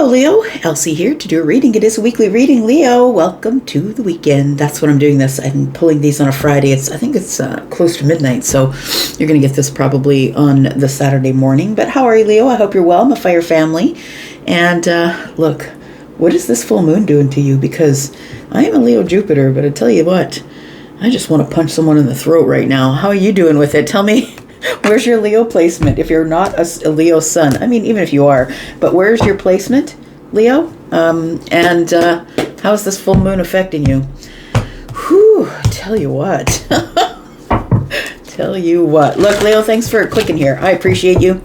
Hello, Leo. Elsie here to do a reading. It is a weekly reading, Leo. Welcome to the weekend. That's when I'm doing this. I'm pulling these on a Friday. I think it's close to midnight, so you're going to get this probably on the Saturday morning. But how are you, Leo? I hope you're well, my fire family. And look, what is this full moon doing to you? Because I am a Leo Jupiter, but I tell you what, I just want to punch someone in the throat right now. How are you doing with it? Tell me. Where's your Leo placement if you're not a Leo sun? I mean, even if you are, but where's your placement, Leo? And how's this full moon affecting you? Whew, tell you what. Tell you what. Look, Leo, thanks for clicking here. I appreciate you.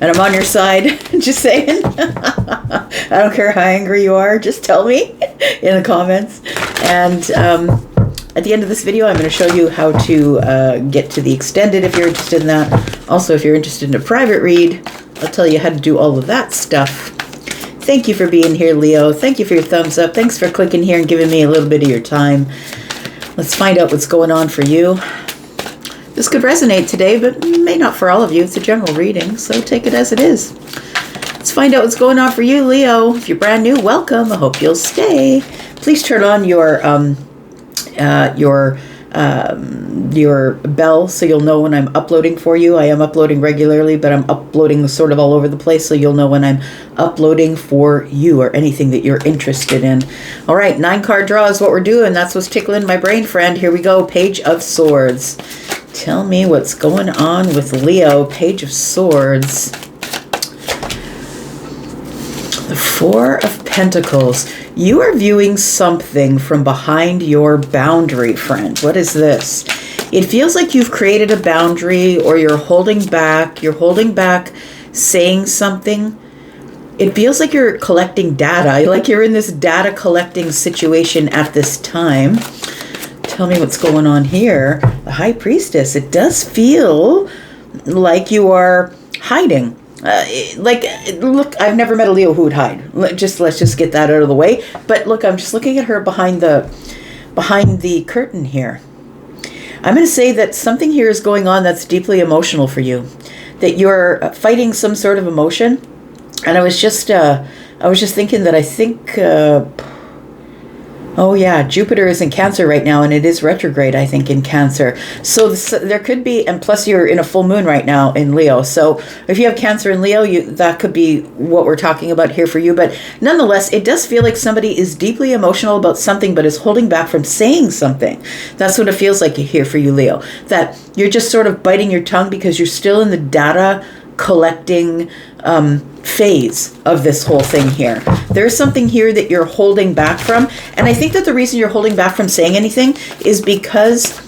And I'm on your side. Just saying. I don't care how angry you are. Just tell me in the comments. And at the end of this video, I'm going to show you how to get to the extended if you're interested in that. Also, if you're interested in a private read, I'll tell you how to do all of that stuff. Thank you for being here, Leo. Thank you for your thumbs up. Thanks for clicking here and giving me a little bit of your time. Let's find out what's going on for you. This could resonate today, but may not for all of you. It's a general reading, so take it as it is. Let's find out what's going on for you, Leo. If you're brand new, welcome. I hope you'll stay. Please turn on your bell so you'll know when I'm uploading for you. I am uploading regularly, but I'm uploading sort of all over the place, so you'll know when I'm uploading for you or anything that you're interested in. All right, 9-card draw is what we're doing. That's what's tickling my brain, friend. Here we go. Page of Swords. Tell me what's going on with Leo. Page of Swords. The Four of Pentacles. You are viewing something from behind your boundary, friend. What is this? It feels like you've created a boundary, or you're holding back. You're holding back saying something. It feels like you're collecting data, like you're in this data collecting situation at this time. Tell me what's going on here. The High Priestess. It does feel like you are hiding. Look, I've never met a Leo who would hide. Let's just get that out of the way. But look, I'm just looking at her behind the curtain here. I'm going to say that something here is going on that's deeply emotional for you, that you're fighting some sort of emotion. And I was just thinking that I think, oh yeah, Jupiter is in Cancer right now, and it is retrograde, I think, in Cancer. So there could be, and plus you're in a full moon right now in Leo. So if you have Cancer in Leo, that could be what we're talking about here for you. But nonetheless, it does feel like somebody is deeply emotional about something, but is holding back from saying something. That's what it feels like here for you, Leo. That you're just sort of biting your tongue because you're still in the data collecting phase of this whole thing here. There's something here that you're holding back from. And I think that the reason you're holding back from saying anything is because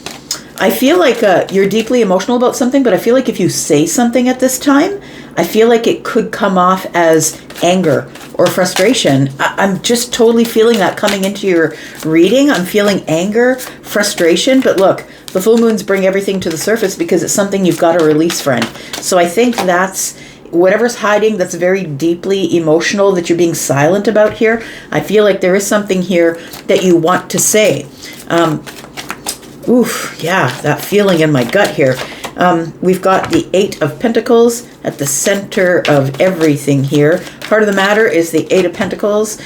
I feel like you're deeply emotional about something, but I feel like if you say something at this time, I feel like it could come off as anger or frustration. I'm just totally feeling that coming into your reading. I'm feeling anger, frustration, but look, the full moons bring everything to the surface because it's something you've got to release, friend. So I think that's whatever's hiding that's very deeply emotional that you're being silent about here. I feel like there is something here that you want to say. That feeling in my gut here. We've got the 8 of Pentacles at the center of everything here. Heart of the matter is the 8 of Pentacles.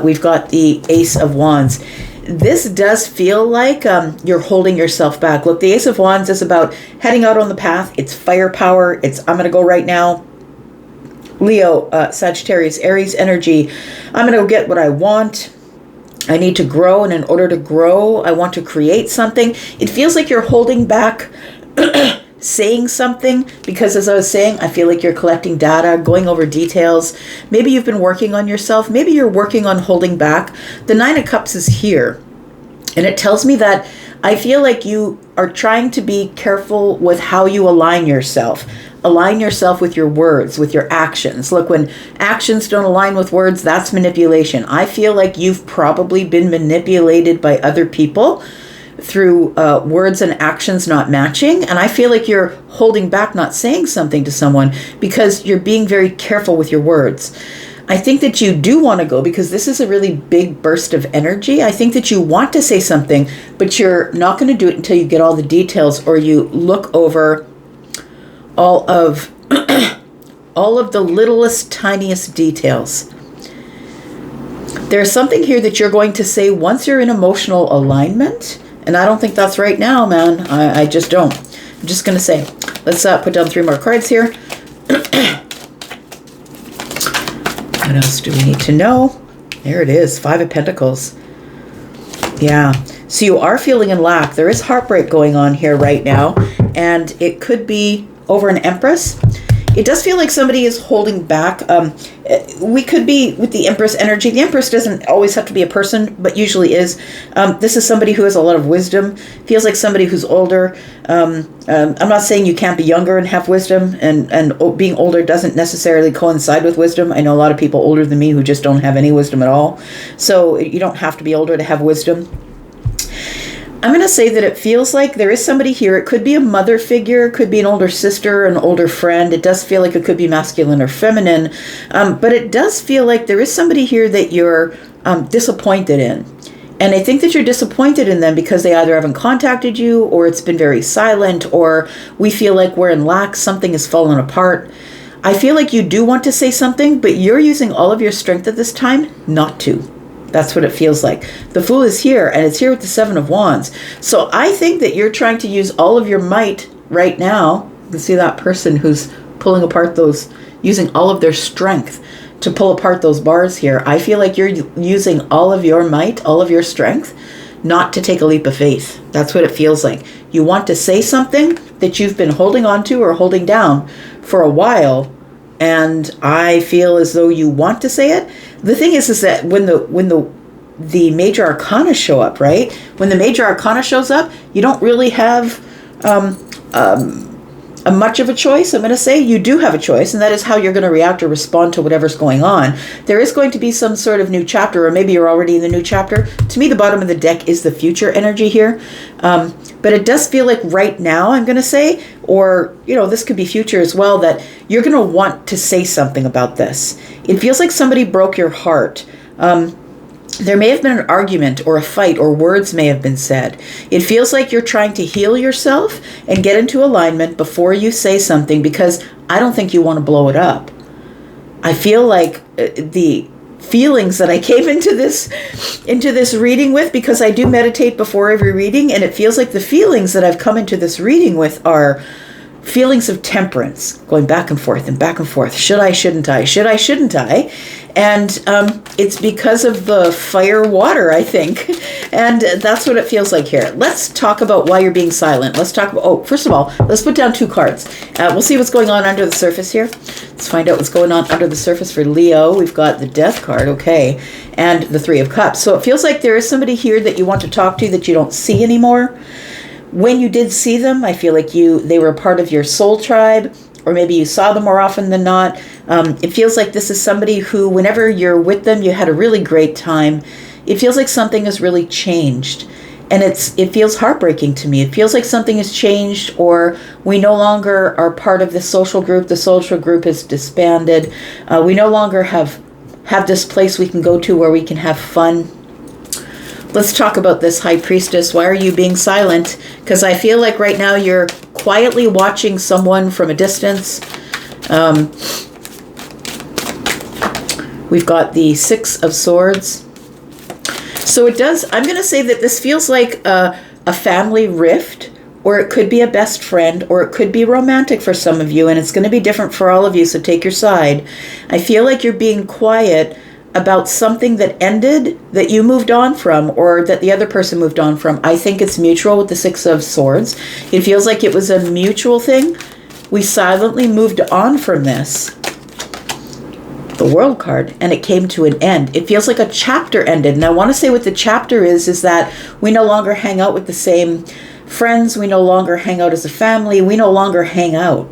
We've got the Ace of Wands. This does feel like you're holding yourself back. Look, the Ace of Wands is about heading out on the path. It's firepower. It's I'm going to go right now. Leo, Sagittarius, Aries energy. I'm going to go get what I want. I need to grow, and in order to grow, I want to create something. It feels like you're holding back saying something because, as I was saying, I feel like you're collecting data, going over details. Maybe you've been working on yourself. Maybe you're working on holding back. The 9 of Cups is here, and it tells me that I feel like you are trying to be careful with how you align yourself. Align yourself with your words, with your actions. Look, when actions don't align with words, that's manipulation. I feel like you've probably been manipulated by other people through words and actions not matching. And I feel like you're holding back, not saying something to someone because you're being very careful with your words. I think that you do want to go because this is a really big burst of energy. I think that you want to say something, but you're not going to do it until you get all the details or you look over all of the littlest, tiniest details. There's something here that you're going to say once you're in emotional alignment. And I don't think that's right now, man. I just don't. I'm just going to say, let's put down 3 more cards here. What else do we need to know? There it is, 5 of Pentacles. Yeah, so you are feeling in lack. There is heartbreak going on here right now, and it could be over an Empress. It does feel like somebody is holding back. We could be with the Empress energy. The Empress doesn't always have to be a person, but usually is. This is somebody who has a lot of wisdom. Feels like somebody who's older. I'm not saying you can't be younger and have wisdom, and being older doesn't necessarily coincide with wisdom. I know a lot of people older than me who just don't have any wisdom at all. So you don't have to be older to have wisdom. I'm going to say that it feels like there is somebody here. It could be a mother figure, it could be an older sister, an older friend. It does feel like it could be masculine or feminine. But it does feel like there is somebody here that you're disappointed in. And I think that you're disappointed in them because they either haven't contacted you, or it's been very silent, or we feel like we're in lack, something has fallen apart. I feel like you do want to say something, but you're using all of your strength at this time not to. That's what it feels like. The Fool is here, and it's here with the 7 of Wands. So I think that you're trying to use all of your might right now. You can see that person who's pulling apart those, using all of their strength to pull apart those bars here. I feel like you're using all of your might, all of your strength, not to take a leap of faith. That's what it feels like. You want to say something that you've been holding on to or holding down for a while, and I feel as though you want to say it. The thing is that when the major arcana show up, right? When the major arcana shows up, you don't really have a much of a choice. I'm going to say you do have a choice, and that is how you're going to react or respond to whatever's going on. There is going to be some sort of new chapter, or maybe you're already in the new chapter. To me, the bottom of the deck is the future energy here. But it does feel like right now, I'm going to say, or, this could be future as well, that you're going to want to say something about this. It feels like somebody broke your heart. There may have been an argument or a fight, or words may have been said. It feels like you're trying to heal yourself and get into alignment before you say something, because I don't think you want to blow it up. I feel like the feelings that I came into this reading with, because I do meditate before every reading, and it feels like the feelings that I've come into this reading with are feelings of temperance, going back and forth and back and forth. Should I, shouldn't I? Should I, shouldn't I? And it's because of the fire water, I think. And that's what it feels like here. Let's talk about why you're being silent. Let's talk about, first of all, let's put down 2 cards. We'll see what's going on under the surface here. Let's find out what's going on under the surface for Leo. We've got the Death card, okay, and the 3 of Cups. So it feels like there is somebody here that you want to talk to that you don't see anymore. When you did see them, I feel like they were part of your soul tribe, or maybe you saw them more often than not. It feels like this is somebody who, whenever you're with them, you had a really great time. It feels like something has really changed. And it feels heartbreaking to me. It feels like something has changed, or we no longer are part of the social group. The social group is disbanded. We no longer have this place we can go to where we can have fun. Let's talk about this, High Priestess. Why are you being silent? Because I feel like right now you're quietly watching someone from a distance. We've got the 6 of Swords. So it does, I'm going to say that this feels like a family rift, or it could be a best friend, or it could be romantic for some of you, and it's going to be different for all of you, so take your side. I feel like you're being quiet about something that ended, that you moved on from, or that the other person moved on from. I think it's mutual with the 6 of Swords. It feels like it was a mutual thing. We silently moved on from this. The World card, and it came to an end. It feels like a chapter ended. And I want to say what the chapter is that we no longer hang out with the same friends. We no longer hang out as a family. We no longer hang out.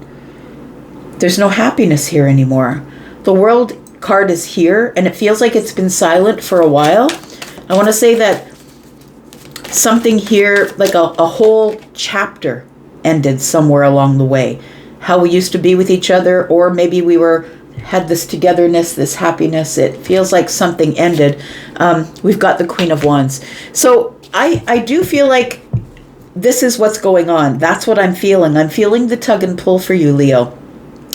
There's no happiness here anymore. The World card is here, and it feels like it's been silent for a while. I want to say that something here, like a whole chapter, ended somewhere along the way. How we used to be with each other, or maybe we had this togetherness, this happiness. It feels like something ended. We've got the Queen of Wands. So I do feel like this is what's going on. That's what I'm feeling. I'm feeling the tug and pull for you, Leo.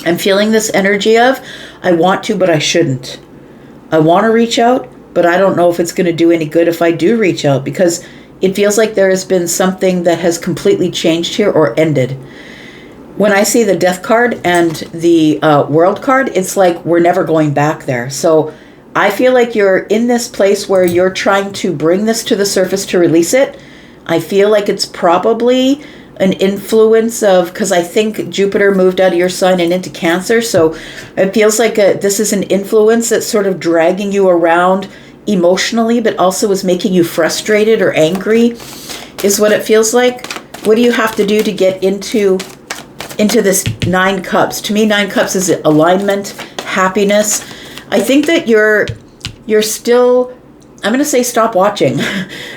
I'm feeling this energy of, I want to, but I shouldn't. I want to reach out, but I don't know if it's going to do any good if I do reach out, because it feels like there has been something that has completely changed here or ended. When I see the Death card and the World card, it's like we're never going back there. So I feel like you're in this place where you're trying to bring this to the surface to release it. I feel like it's probably an influence of, because I think Jupiter moved out of your sign and into Cancer. So it feels like this is an influence that's sort of dragging you around emotionally, but also is making you frustrated or angry, is what it feels like. What do you have to do to get into this 9 cups? To me, 9 cups is alignment, happiness. I think that you're still, I'm going to say stop watching.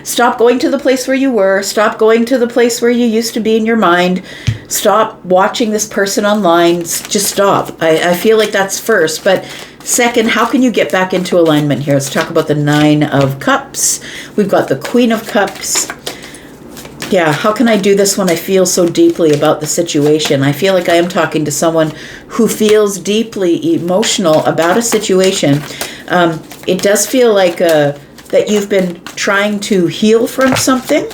Stop going to the place where you were. Stop going to the place where you used to be in your mind. Stop watching this person online. Just stop. I feel like that's first. But second, how can you get back into alignment here? Let's talk about the 9 of Cups. We've got the Queen of Cups. Yeah, how can I do this when I feel so deeply about the situation? I feel like I am talking to someone who feels deeply emotional about a situation. It does feel like that you've been trying to heal from something.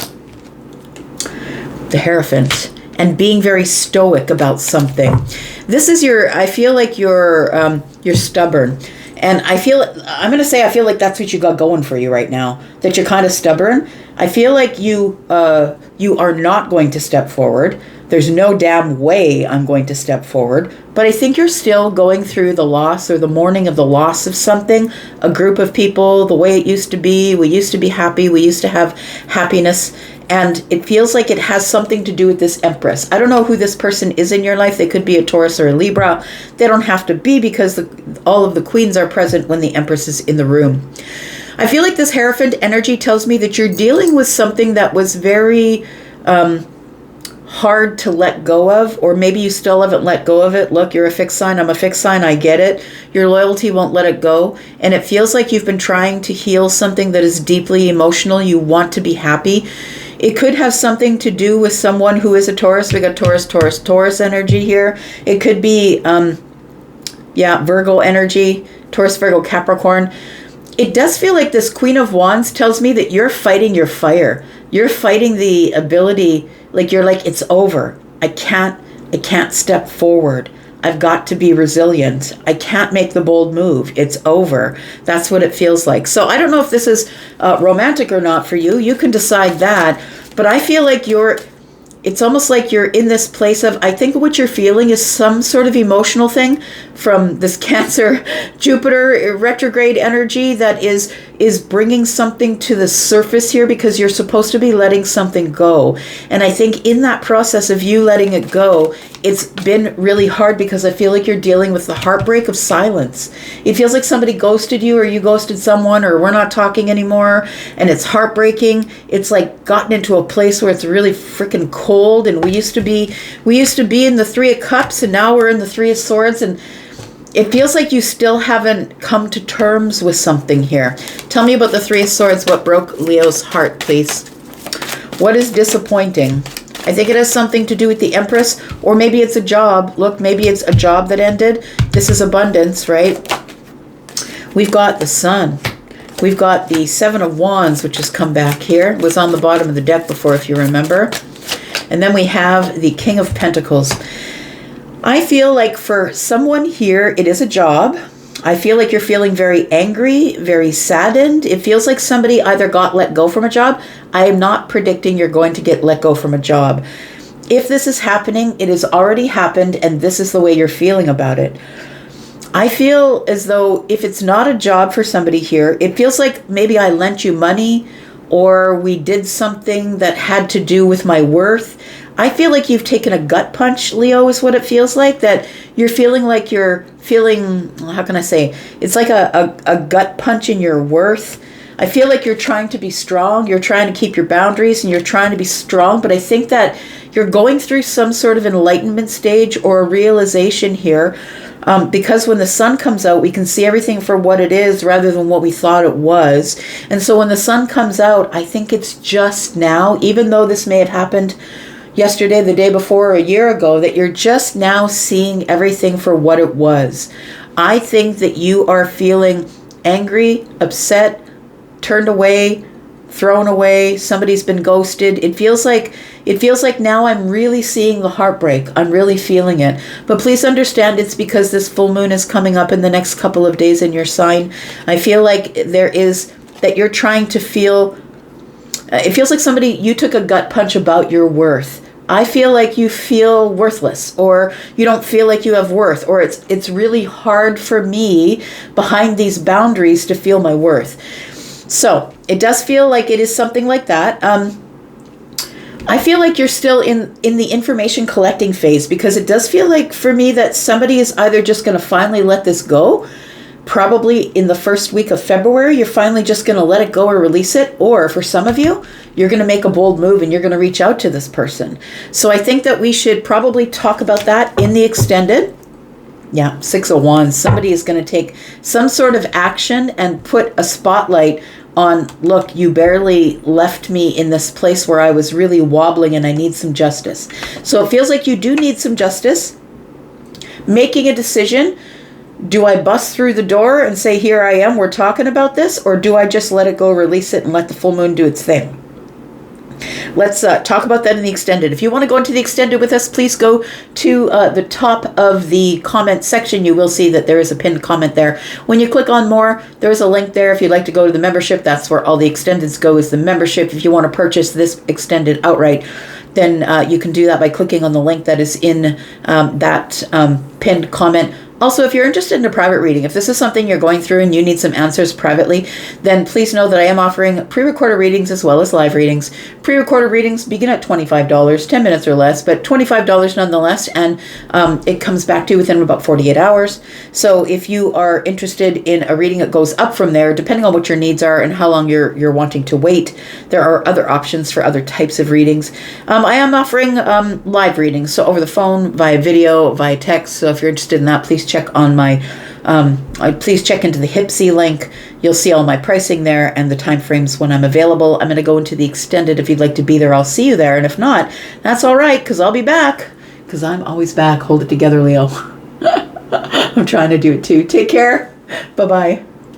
The Hierophant. And being very stoic about something. This is I feel like you're stubborn. And I feel like that's what you got going for you right now. That you're kind of stubborn. I feel like you are not going to step forward. There's no damn way I'm going to step forward. But I think you're still going through the loss or the mourning of the loss of something, a group of people, the way it used to be. We used to be happy. We used to have happiness. And it feels like it has something to do with this Empress. I don't know who this person is in your life. They could be a Taurus or a Libra. They don't have to be, because all of the queens are present when the Empress is in the room. I feel like this Hierophant energy tells me that you're dealing with something that was very hard to let go of, or maybe you still haven't let go of it. Look, you're a fixed sign. I'm a fixed sign. I get it. Your loyalty won't let it go. And it feels like you've been trying to heal something that is deeply emotional. You want to be happy. It could have something to do with someone who is a Taurus. We got Taurus energy here. It could be, Virgo energy, Taurus, Virgo, Capricorn. It does feel like this Queen of Wands tells me that you're fighting your fire. You're fighting the ability, like you're like, it's over. I can't step forward. I've got to be resilient. I can't make the bold move. It's over. That's what it feels like. So I don't know if this is romantic or not for you. You can decide that. But I feel like it's almost like you're in this place of, I think what you're feeling is some sort of emotional thing from this Cancer Jupiter retrograde energy that is bringing something to the surface here, because you're supposed to be letting something go. And I think in that process of you letting it go, it's been really hard, because I feel like you're dealing with the heartbreak of silence. It feels like somebody ghosted you, or you ghosted someone, or we're not talking anymore, and it's heartbreaking. It's like gotten into a place where it's really freaking cold, and we used to be in the 3 of Cups, and now we're in the 3 of Swords, and it feels like you still haven't come to terms with something here. Tell me about the 3 of Swords. What broke Leo's heart, please? What is disappointing? I think it has something to do with the Empress, or maybe it's a job. Look, maybe it's a job that ended. This is abundance, right? We've got the Sun. We've got the 7 of Wands, which has come back here. It was on the bottom of the deck before, if you remember. And then we have the King of Pentacles. I feel like for someone here, it is a job. I feel like you're feeling very angry, very saddened. It feels like somebody either got let go from a job. I am not predicting you're going to get let go from a job. If this is happening, it has already happened, and this is the way you're feeling about it. I feel as though if it's not a job for somebody here, it feels like maybe I lent you money, or we did something that had to do with my worth. I feel like you've taken a gut punch, Leo, is what it feels like. That you're feeling, how can I say? It's like a gut punch in your worth. I feel like you're trying to be strong. You're trying to keep your boundaries, and you're trying to be strong. But I think that you're going through some sort of enlightenment stage or a realization here. Because when the sun comes out, we can see everything for what it is rather than what we thought it was. And so when the sun comes out, I think it's just now, even though this may have happened yesterday, the day before, or a year ago, that you're just now seeing everything for what it was. I think that you are feeling angry, upset, turned away, thrown away, somebody's been ghosted. It feels like now I'm really seeing the heartbreak. I'm really feeling it. But please understand, it's because this full moon is coming up in the next couple of days in your sign. I feel like that you're trying to feel, it feels like you took a gut punch about your worth. I feel like you feel worthless, or you don't feel like you have worth, or it's really hard for me behind these boundaries to feel my worth. So it does feel like it is something like that. I feel like you're still in the information collecting phase, because it does feel like for me that somebody is either just going to finally let this go. Probably in the first week of February, you're finally just going to let it go or release it. Or for some of you, you're going to make a bold move and you're going to reach out to this person. So I think that we should probably talk about that in the extended. Yeah, 6 of Wands. Somebody is going to take some sort of action and put a spotlight on, look, you barely left me in this place where I was really wobbling and I need some justice. So it feels like you do need some justice. Making a decision. Do I bust through the door and say, here I am, we're talking about this? Or do I just let it go, release it, and let the full moon do its thing? Let's talk about that in the extended. If you want to go into the extended with us, please go to the top of the comment section. You will see that there is a pinned comment there. When you click on more, there's a link there. If you'd like to go to the membership, that's where all the extendeds go, is the membership. If you want to purchase this extended outright, then you can do that by clicking on the link that is in that pinned comment. Also, if you're interested in a private reading, if this is something you're going through and you need some answers privately, then please know that I am offering pre-recorded readings as well as live readings. Pre-recorded readings begin at $25, 10 minutes or less, but $25 nonetheless, and it comes back to you within about 48 hours. So if you are interested in a reading that goes up from there, depending on what your needs are and how long you're wanting to wait, there are other options for other types of readings. I am offering live readings, so over the phone, via video, via text. So if you're interested in that, please check on my please check into the Hypsee link. You'll see all my pricing there and the time frames when I'm available. I'm going to go into the extended. If you'd like to be there, I'll see you there, and if not, that's all right, because I'll be back, because I'm always back. Hold it together, Leo. I'm trying to do it too. Take care. Bye-bye.